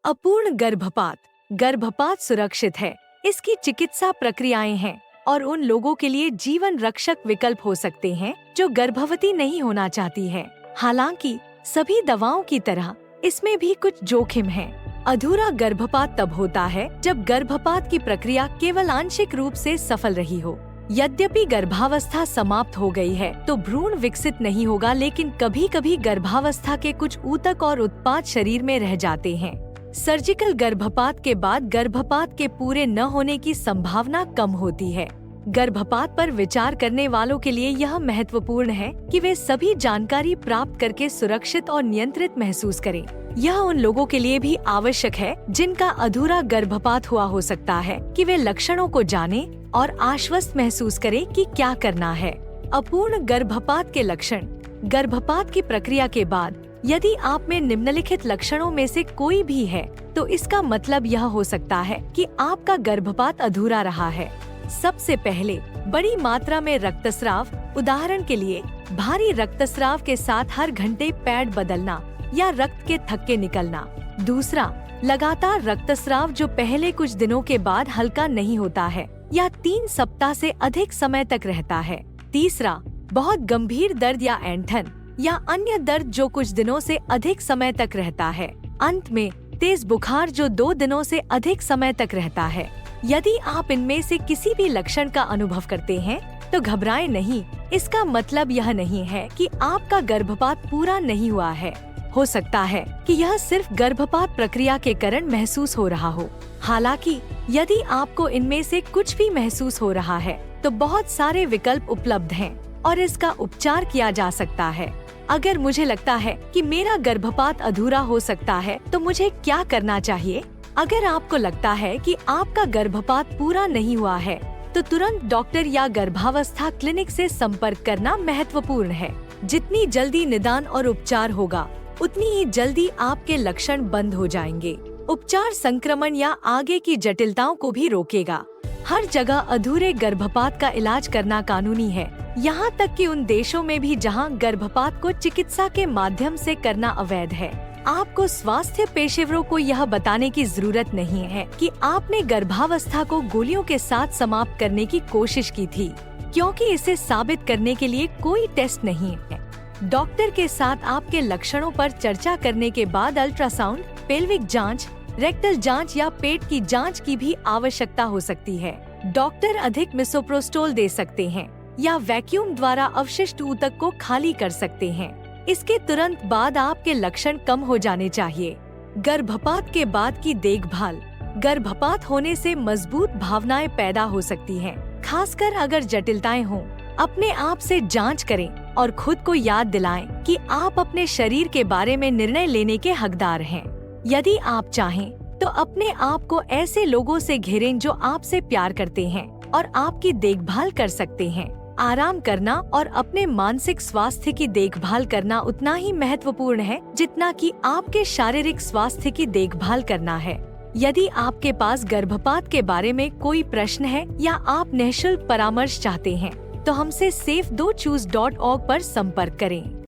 अपूर्ण गर्भपात। गर्भपात सुरक्षित है, इसकी चिकित्सा प्रक्रियाएं हैं और उन लोगों के लिए जीवन रक्षक विकल्प हो सकते हैं जो गर्भवती नहीं होना चाहती हैं। हालांकि सभी दवाओं की तरह इसमें भी कुछ जोखिम हैं। अधूरा गर्भपात तब होता है जब गर्भपात की प्रक्रिया केवल आंशिक रूप से सफल रही हो। यद्यपि गर्भावस्था समाप्त हो गई है तो भ्रूण विकसित नहीं होगा, लेकिन कभी कभी गर्भावस्था के कुछ ऊतक और उत्पाद शरीर में रह जाते हैं। सर्जिकल गर्भपात के बाद गर्भपात के पूरे न होने की संभावना कम होती है। गर्भपात पर विचार करने वालों के लिए यह महत्वपूर्ण है कि वे सभी जानकारी प्राप्त करके सुरक्षित और नियंत्रित महसूस करें। यह उन लोगों के लिए भी आवश्यक है जिनका अधूरा गर्भपात हुआ हो सकता है कि वे लक्षणों को जानें और आश्वस्त महसूस करें कि क्या करना है। अपूर्ण गर्भपात के लक्षण। गर्भपात की प्रक्रिया के बाद यदि आप में निम्नलिखित लक्षणों में से कोई भी है तो इसका मतलब यह हो सकता है कि आपका गर्भपात अधूरा रहा है। सबसे पहले, बड़ी मात्रा में रक्तस्राव, उदाहरण के लिए भारी रक्तस्राव के साथ हर घंटे पैड बदलना या रक्त के थक्के निकलना। दूसरा, लगातार रक्तस्राव जो पहले कुछ दिनों के बाद हल्का नहीं होता है या 3 सप्ताह से अधिक समय तक रहता है। तीसरा, बहुत गंभीर दर्द या ऐंठन या अन्य दर्द जो कुछ दिनों से अधिक समय तक रहता है। अंत में, तेज बुखार जो 2 दिनों से अधिक समय तक रहता है। यदि आप इनमें से किसी भी लक्षण का अनुभव करते हैं तो घबराएं नहीं। इसका मतलब यह नहीं है कि आपका गर्भपात पूरा नहीं हुआ है। हो सकता है कि यह सिर्फ गर्भपात प्रक्रिया के कारण महसूस हो रहा हो। हालांकि यदि आपको इनमें से कुछ भी महसूस हो रहा है तो बहुत सारे विकल्प उपलब्ध हैं और इसका उपचार किया जा सकता है। अगर मुझे लगता है कि मेरा गर्भपात अधूरा हो सकता है तो मुझे क्या करना चाहिए? अगर आपको लगता है कि आपका गर्भपात पूरा नहीं हुआ है तो तुरंत डॉक्टर या गर्भावस्था क्लिनिक से संपर्क करना महत्वपूर्ण है। जितनी जल्दी निदान और उपचार होगा उतनी ही जल्दी आपके लक्षण बंद हो जाएंगे। उपचार संक्रमण या आगे की जटिलताओं को भी रोकेगा। हर जगह अधूरे गर्भपात का इलाज करना कानूनी है, यहाँ तक कि उन देशों में भी जहाँ गर्भपात को चिकित्सा के माध्यम से करना अवैध है। आपको स्वास्थ्य पेशेवरों को यह बताने की जरूरत नहीं है कि आपने गर्भावस्था को गोलियों के साथ समाप्त करने की कोशिश की थी, क्योंकि इसे साबित करने के लिए कोई टेस्ट नहीं है। डॉक्टर के साथ आपके लक्षणों पर चर्चा करने के बाद अल्ट्रासाउंड, पेल्विक जांच, रेक्टल जांच या पेट की जांच की भी आवश्यकता हो सकती है। डॉक्टर अधिक मिसोप्रोस्टोल दे सकते हैं या वैक्यूम द्वारा अवशिष्ट ऊतक को खाली कर सकते हैं। इसके तुरंत बाद आपके लक्षण कम हो जाने चाहिए। गर्भपात के बाद की देखभाल। गर्भपात होने से मजबूत भावनाएं पैदा हो सकती हैं, खासकर अगर जटिलताएं हों। अपने आप से जांच करें और खुद को याद दिलाएं कि आप अपने शरीर के बारे में निर्णय लेने के हकदार हैं। यदि आप चाहें तो अपने आप को ऐसे लोगों से घेरें जो आपसे प्यार करते हैं और आपकी देखभाल कर सकते हैं। आराम करना और अपने मानसिक स्वास्थ्य की देखभाल करना उतना ही महत्वपूर्ण है जितना कि आपके शारीरिक स्वास्थ्य की देखभाल करना है। यदि आपके पास गर्भपात के बारे में कोई प्रश्न है या आप निःशुल्क परामर्श चाहते हैं तो हमसे safe2choose.org पर संपर्क करें।